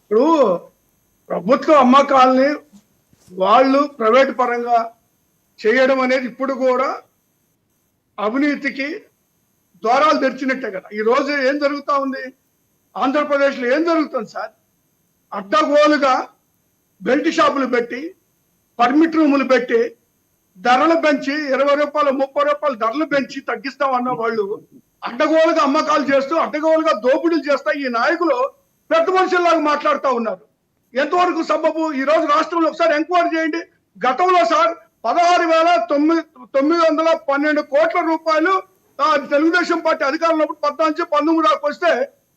ఇప్పుడు ప్రభుత్వ అమ్మకాలని వాళ్ళు ప్రైవేట్ పరంగా చేయడం అనేది ఇప్పుడు కూడా అవినీతికి ద్వారాలు తెరిచినట్టే కదా. ఈ రోజు ఏం జరుగుతా ఉంది ఆంధ్రప్రదేశ్లో? ఏం జరుగుతుంది సార్? అడ్డగోలుగా బెల్ట్ షాపులు పెట్టి, పర్మిట్ రూములు పెట్టి, ధరలు పెంచి 20 రూపాయలు 30 రూపాయలు ధరలు పెంచి తగ్గిస్తామన్న వాళ్ళు అడ్డగోలుగా అమ్మకాలు చేస్తూ అడ్డగోలుగా దోపిడీలు చేస్తా ఈ నాయకులు పెద్ద మనుషుల్లాగా మాట్లాడుతూ ఉన్నారు. ఎంతవరకు సబబు? ఈ రోజు రాష్ట్రంలో ఒకసారి ఎంక్వైరీ చేయండి. గతంలో సార్ 16,912 కోట్ల రూపాయలు తెలుగుదేశం పార్టీ అధికారంలో 14-19 దాకా వస్తే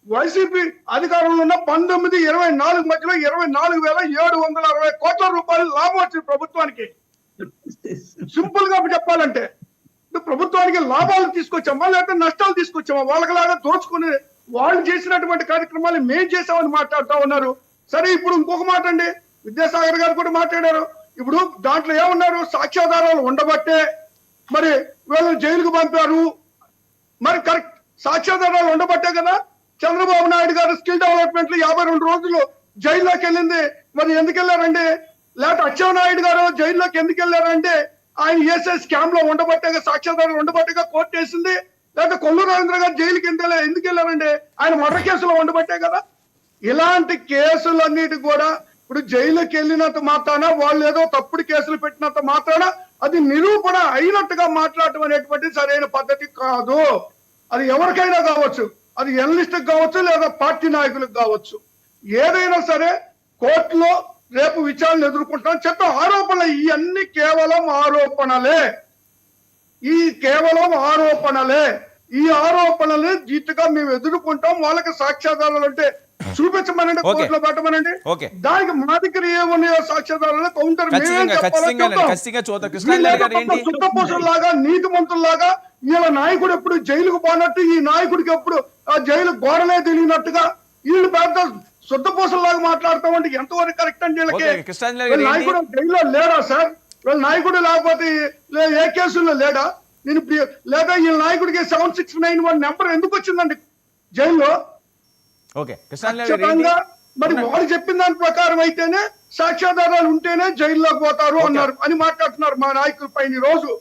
వైసీపీ అధికారంలో ఉన్న 19-24 మధ్యలో 24,760 కోట్ల రూపాయలు లాభం వచ్చింది ప్రభుత్వానికి. సింపుల్ గా చెప్పాలంటే ప్రభుత్వానికి లాభాలు తీసుకొచ్చామా లేకపోతే నష్టాలు తీసుకొచ్చామా? వాళ్ళకిలాగా దోచుకుని వాళ్ళు చేసినటువంటి కార్యక్రమాలు మేం చేసామని మాట్లాడుతూ ఉన్నారు. సరే, ఇప్పుడు ఇంకొక మాట అండి, విద్యాసాగర్ గారు కూడా మాట్లాడారు. ఇప్పుడు దాంట్లో ఏమన్నారు? సాక్ష్యాధారాలు ఉండబట్టే మరి వీళ్ళని జైలుకు పంపారు. మరి కరెక్ట్, సాక్ష్యాధారాలు ఉండబట్టే కదా చంద్రబాబు నాయుడు గారు స్కిల్ డెవలప్మెంట్ లో 52 రోజులు జైల్లోకి వెళ్ళింది. మరి ఎందుకు వెళ్ళారండి? లేకపోతే అచ్చెన్నాయుడు గారు జైల్లోకి ఎందుకు వెళ్ళారంటే ఆయన చేసే స్కామ్ లో ఉండబట్టేగా, సాక్ష్యాధారాలు ఉండబట్టేగా కోర్టు వేసింది. లేకపోతే కొల్లూరు రవీంద్ర గారు జైలుకి ఎందుకు వెళ్ళారండి? ఆయన మర్డర్ కేసులో ఉండబట్టే కదా. ఇలాంటి కేసులన్నిటి కూడా ఇప్పుడు జైలుకి వెళ్ళినంత మాత్రాన, వాళ్ళు ఏదో తప్పుడు కేసులు పెట్టినంత మాత్రాన అది నిరూపణ అయినట్టుగా మాట్లాడటం అనేటువంటిది సరైన పద్ధతి కాదు. అది ఎవరికైనా కావచ్చు, అది జర్నలిస్టుకు కావచ్చు లేదా పార్టీ నాయకులకు కావచ్చు. ఏదైనా సరే కోర్టులో రేపు విచారణ ఎదుర్కొంటాం. చెప్పే ఆరోపణలు ఇవన్నీ కేవలం ఆరోపణలే. ఈ ఆరోపణలు జీతుగా మేము ఎదుర్కొంటాం. వాళ్ళకి సాక్ష్యాధారాలు అంటే చూపించమనండి, కోర్టులో పెట్టమనండి. దానికి మా దగ్గర ఏమున్నాయో సాక్ష్యాధారాలు కౌంటర్ లాగా నీతి మంత్రుల్లాగా వీళ్ళ నాయకుడు ఎప్పుడు జైలుకు పోనట్టు, ఈ నాయకుడికి ఎప్పుడు ఆ జైలు గోడలే తెలియనట్టుగా వీళ్ళు పెద్ద శుద్ధపూసల్లాగా మాట్లాడతామంటే ఎంతవరకు కరెక్ట్ అండి? వీళ్ళకి నాయకుడు జైల్లో లేడా సార్? వీళ్ళ నాయకుడు లేకపోతే ఏ కేసుల్లో లేడా? నేను లేదా వీళ్ళ నాయకుడికి 7691 నెంబర్ ఎందుకు వచ్చిందండి జైల్లో? ఖచ్చితంగా మరి వాళ్ళు చెప్పిన దాని ప్రకారం అయితేనే సాక్ష్యాధారాలు ఉంటేనే జైల్లోకి పోతారు అన్నారు అని మాట్లాడుతున్నారు మా నాయకుల పైన ఈ రోజు.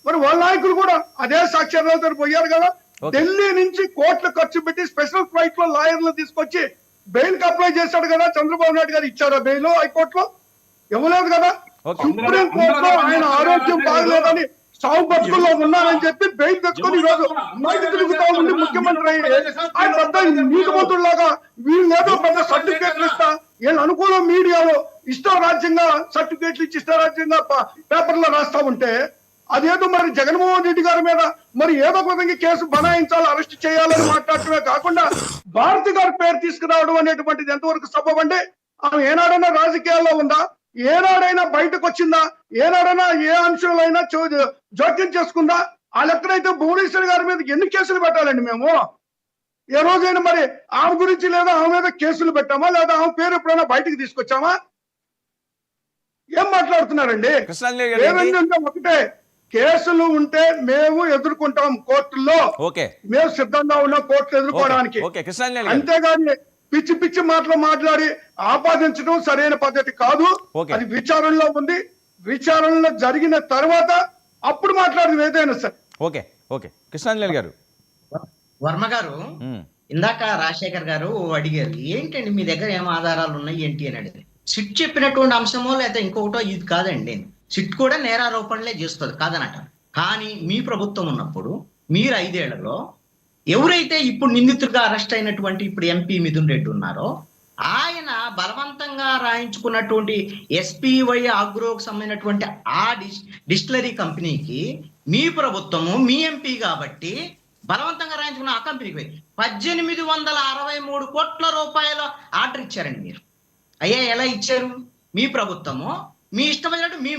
మరి వాళ్ళ నాయకులు కూడా అదే సాక్ష్యాధారాలతో పోయారు కదా. ఢిల్లీ నుంచి కోట్లు ఖర్చు పెట్టి స్పెషల్ ఫ్లైట్ లో లాయర్లు తీసుకొచ్చి బెయిల్ కి అప్లై చేశాడు కదా చంద్రబాబు నాయుడు గారు. ఇచ్చారా బెయిల్ హైకోర్టులో? ఇవ్వలేదు కదా. సుప్రీం కోర్టులో ఆయన ఆరోగ్యం బాగలేదని సాగు బతుకుల్లో ఉన్నారని చెప్పి బెయిల్ తెచ్చుకొని ఈ రోజు బయట తిరుగుతా ఉండి ముఖ్యమంత్రి ఆయన పెద్ద నీతిమంతుల్లాగా వీళ్ళు ఏదో పెద్ద సర్టిఫికేట్లు ఇస్తా, వీళ్ళు అనుకూల మీడియాలో ఇష్టారాజ్యంగా సర్టిఫికేట్లు ఇచ్చి ఇష్టారాజ్యంగా పేపర్లో రాస్తా ఉంటే అదేదో మరి జగన్మోహన్ రెడ్డి గారి మీద మరి ఏదో ఒక విధంగా కేసు బనాయించాలి, అరెస్ట్ చేయాలని మాట్లాడటమే కాకుండా భారతి గారి పేరు తీసుకురావడం అనేటువంటిది ఎంతవరకు సబబండి? ఆమె ఏనాడైనా రాజకీయాల్లో ఉందా? ఏనాడైనా బయటకు వచ్చిందా? ఏనాడైనా ఏ అంశంలో జోక్యం చేసుకుందా? వాళ్ళు ఎక్కడైతే భువనేశ్వర్ గారి మీద ఎన్ని కేసులు పెట్టాలండి మేము? ఏ రోజైనా మరి ఆమె గురించి లేదా ఆమె మీద కేసులు పెట్టామా? లేదా ఆమె పేరు ఎప్పుడైనా బయటకు తీసుకొచ్చామా? ఏం మాట్లాడుతున్నారండి? ఏమైందంటే ఒకటే, కేసులు ఉంటే మేము ఎదుర్కొంటాం కోర్టుల్లో, మేము సిద్ధంగా ఉన్నాం కోర్టులు ఎదుర్కోవడానికి. అంతేగాని పిచ్చి పిచ్చి మాటలు మాట్లాడి ఆపాదించడం సరైన పద్ధతి కాదు. అది విచారణలో ఉంది. విచారణలో జరిగిన తర్వాత అప్పుడు మాట్లాడదు ఏదైనా సరే. కృష్ణాంజలి గారు, వర్మ గారు ఇందాక రాజశేఖర్ గారు అడిగారు ఏంటండి మీ దగ్గర ఏం ఆధారాలు ఉన్నాయి ఏంటి అని అడిగారు. సిట్ చెప్పినటువంటి అంశమో లేదా ఇంకొకటో ఇది కాదండి. సిట్ కూడా నేరారోపణలే చేస్తుంది కాదనట. కానీ మీ ప్రభుత్వం ఉన్నప్పుడు మీరు 5 ఏళ్లలో ఎవరైతే ఇప్పుడు నిందితుడిగా అరెస్ట్ అయినటువంటి ఇప్పుడు ఎంపీ మిథున్ రెడ్డి ఉన్నారో ఆయన బలవంతంగా రాయించుకున్నటువంటి ఎస్పీవై ఆగ్రోకి సంబంధించినటువంటి ఆ డిస్టిలరీ కంపెనీకి మీ ప్రభుత్వము మీ ఎంపీ కాబట్టి బలవంతంగా రాయించుకున్న ఆ కంపెనీకి 1863 కోట్ల రూపాయల ఆర్డర్ ఇచ్చారండి మీరు. అయ్యా ఎలా ఇచ్చారు? మీ ప్రభుత్వము మీ ఇష్టమైనట్టు మీ